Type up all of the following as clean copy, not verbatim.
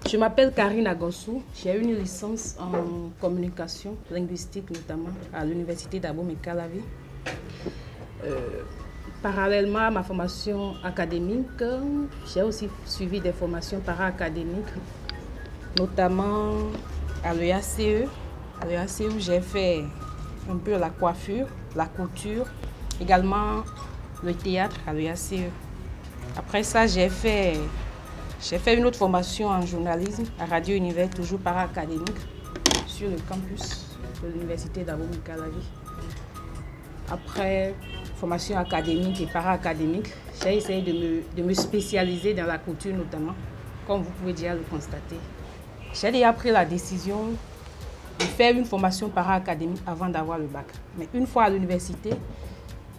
Je m'appelle Karine Agossou. J'ai une licence en communication linguistique, notamment à l'université d'Abomey-Calavi. Parallèlement à ma formation académique, j'ai aussi suivi des formations para-académiques, notamment à l'EACE. À l'EACE, où j'ai fait un peu la coiffure, la couture, également le théâtre à l'EACE. Après ça, j'ai fait une autre formation en journalisme à Radio Univers, toujours para-académique, sur le campus de l'université d'Abomey-Calavi. Après formation académique et para-académique, j'ai essayé de me spécialiser dans la couture notamment, comme vous pouvez déjà le constater. J'ai déjà pris la décision de faire une formation para-académique avant d'avoir le bac. Mais une fois à l'université,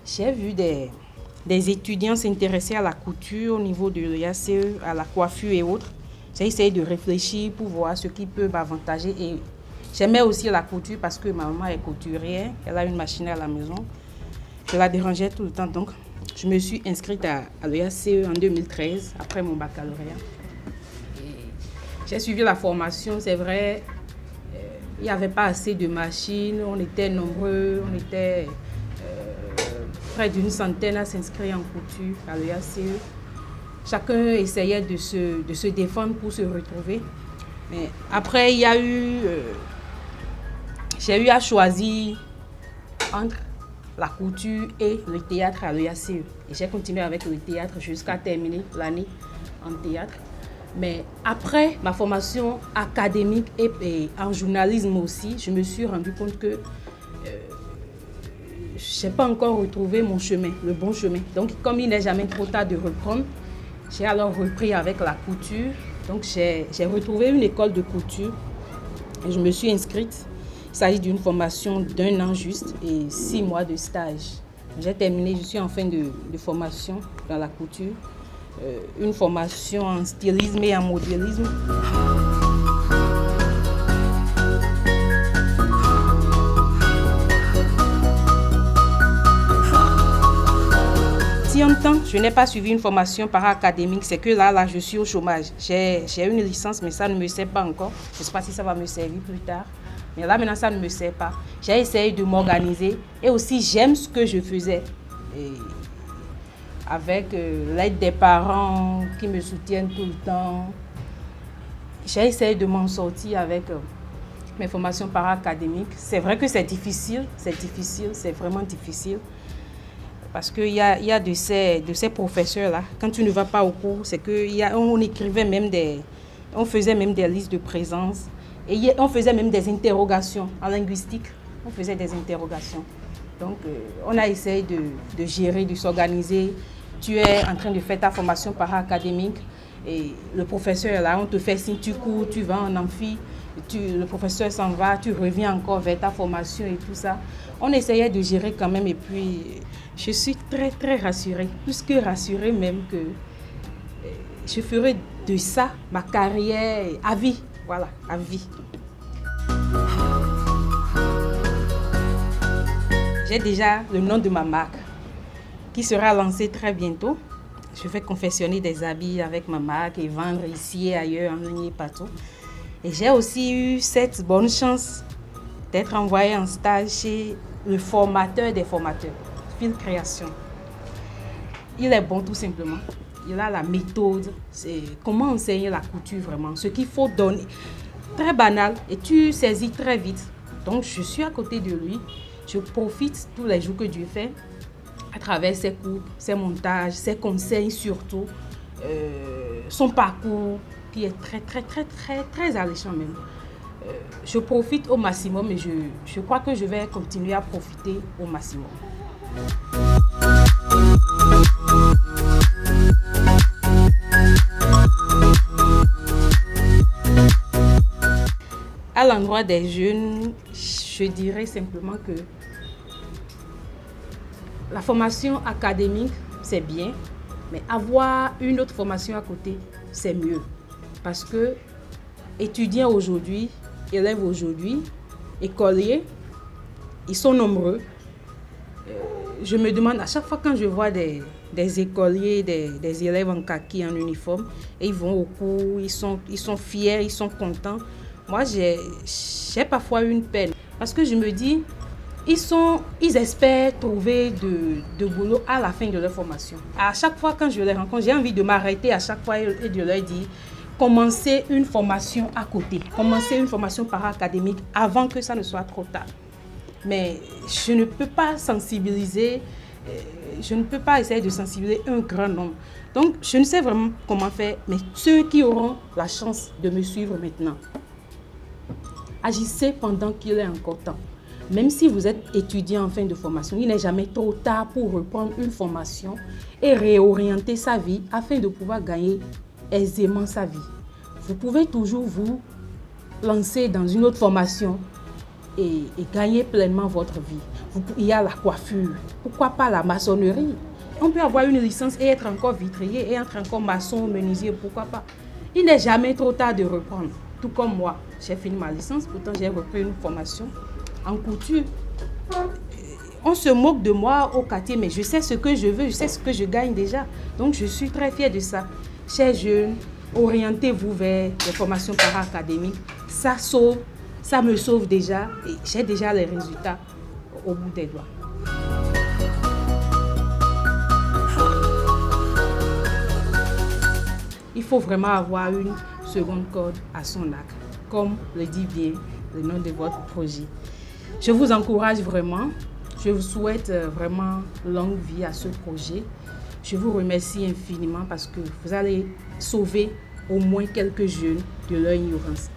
j'ai vu des étudiants s'intéresser à la couture au niveau de l'EACE, à la coiffure et autres. J'ai essayé de réfléchir pour voir ce qui peut m'avantager. Et j'aimais aussi la couture parce que ma maman est couturière, elle a une machine à la maison. Je la dérangeais tout le temps, donc je me suis inscrite à l'EACE en 2013, après mon baccalauréat. J'ai suivi la formation, c'est vrai, il n'y avait pas assez de machines, on était nombreux, on était près d'une centaine à s'inscrire en couture à l'EACE. Chacun essayait de se défendre pour se retrouver. Mais après, j'ai eu à choisir entre la couture et le théâtre à l'EACE. Et j'ai continué avec le théâtre jusqu'à terminer l'année en théâtre. Mais après ma formation académique et en journalisme aussi, je me suis rendu compte que je n'ai pas encore retrouvé mon chemin, le bon chemin. Donc, comme il n'est jamais trop tard de reprendre, j'ai alors repris avec la couture. Donc, j'ai retrouvé une école de couture et je me suis inscrite. Il s'agit d'une formation d'1 an juste et 6 mois de stage. J'ai terminé, je suis en fin de formation dans la couture. Une formation en stylisme et en modélisme. Si en même temps, je n'ai pas suivi une formation para-académique, c'est que là, je suis au chômage. J'ai une licence, mais ça ne me sert pas encore. Je ne sais pas si ça va me servir plus tard. Mais là, maintenant, ça ne me sert pas. J'ai essayé de m'organiser et aussi, j'aime ce que je faisais. Et avec l'aide des parents qui me soutiennent tout le temps, j'ai essayé de m'en sortir avec mes formations para-académiques. C'est vrai que c'est difficile, c'est vraiment difficile. Parce qu'il y a de ces professeurs-là, quand tu ne vas pas au cours, c'est qu'on écrivait même on faisait même des listes de présence. Et on faisait même des interrogations en linguistique. On faisait des interrogations. Donc, on a essayé de gérer, de s'organiser. Tu es en train de faire ta formation para-académique et le professeur là, on te fait signe, tu cours, tu vas en amphi, le professeur s'en va, tu reviens encore vers ta formation et tout ça. On essayait de gérer quand même et puis je suis très très rassurée, plus que rassurée même que je ferai de ça ma carrière à vie, voilà, à vie. J'ai déjà le nom de ma marque qui sera lancée très bientôt. Je vais confectionner des habits avec ma marque et vendre ici et ailleurs, en ligne et partout. Et j'ai aussi eu cette bonne chance d'être envoyée en stage chez le formateur des formateurs, Fil Création. Il est bon tout simplement. Il a la méthode, c'est comment enseigner la couture vraiment, ce qu'il faut donner. Très banal et tu saisis très vite. Donc je suis à côté de lui. Je profite tous les jours que Dieu fait à travers ses cours, ses montages, ses conseils surtout, son parcours qui est très, très, très, très, très alléchant même. Je profite au maximum et je crois que je vais continuer à profiter au maximum. À l'endroit des jeunes, je dirais simplement que la formation académique, c'est bien, mais avoir une autre formation à côté, c'est mieux. Parce que étudiants aujourd'hui, élèves aujourd'hui, écoliers, ils sont nombreux. Je me demande à chaque fois quand je vois des des écoliers, des élèves en kaki, en uniforme, et ils vont au cours, ils sont fiers, ils sont contents. Moi, j'ai parfois une peine parce que je me dis, ils espèrent trouver de boulot à la fin de leur formation. À chaque fois quand je les rencontre, j'ai envie de m'arrêter à chaque fois et de leur dire, commencez une formation à côté, commencez une formation para-académique avant que ça ne soit trop tard. Mais je ne peux pas sensibiliser, je ne peux pas essayer de sensibiliser un grand nombre. Donc, je ne sais vraiment comment faire, mais ceux qui auront la chance de me suivre maintenant, agissez pendant qu'il est encore temps. Même si vous êtes étudiant en fin de formation, il n'est jamais trop tard pour reprendre une formation et réorienter sa vie afin de pouvoir gagner aisément sa vie. Vous pouvez toujours vous lancer dans une autre formation et gagner pleinement votre vie. Il y a la coiffure, pourquoi pas la maçonnerie? On peut avoir une licence et être encore vitrier et être encore maçon, menuisier, pourquoi pas? Il n'est jamais trop tard de reprendre. Tout comme moi, j'ai fini ma licence, pourtant j'ai repris une formation en couture. On se moque de moi au quartier, mais je sais ce que je veux, je sais ce que je gagne déjà. Donc je suis très fière de ça. Chers jeunes, orientez-vous vers les formations para-académiques. Ça me sauve déjà et j'ai déjà les résultats au bout des doigts. Il faut vraiment avoir une seconde corde à son arc, comme le dit bien le nom de votre projet. Je vous encourage vraiment, je vous souhaite vraiment longue vie à ce projet. Je vous remercie infiniment parce que vous allez sauver au moins quelques jeunes de leur ignorance.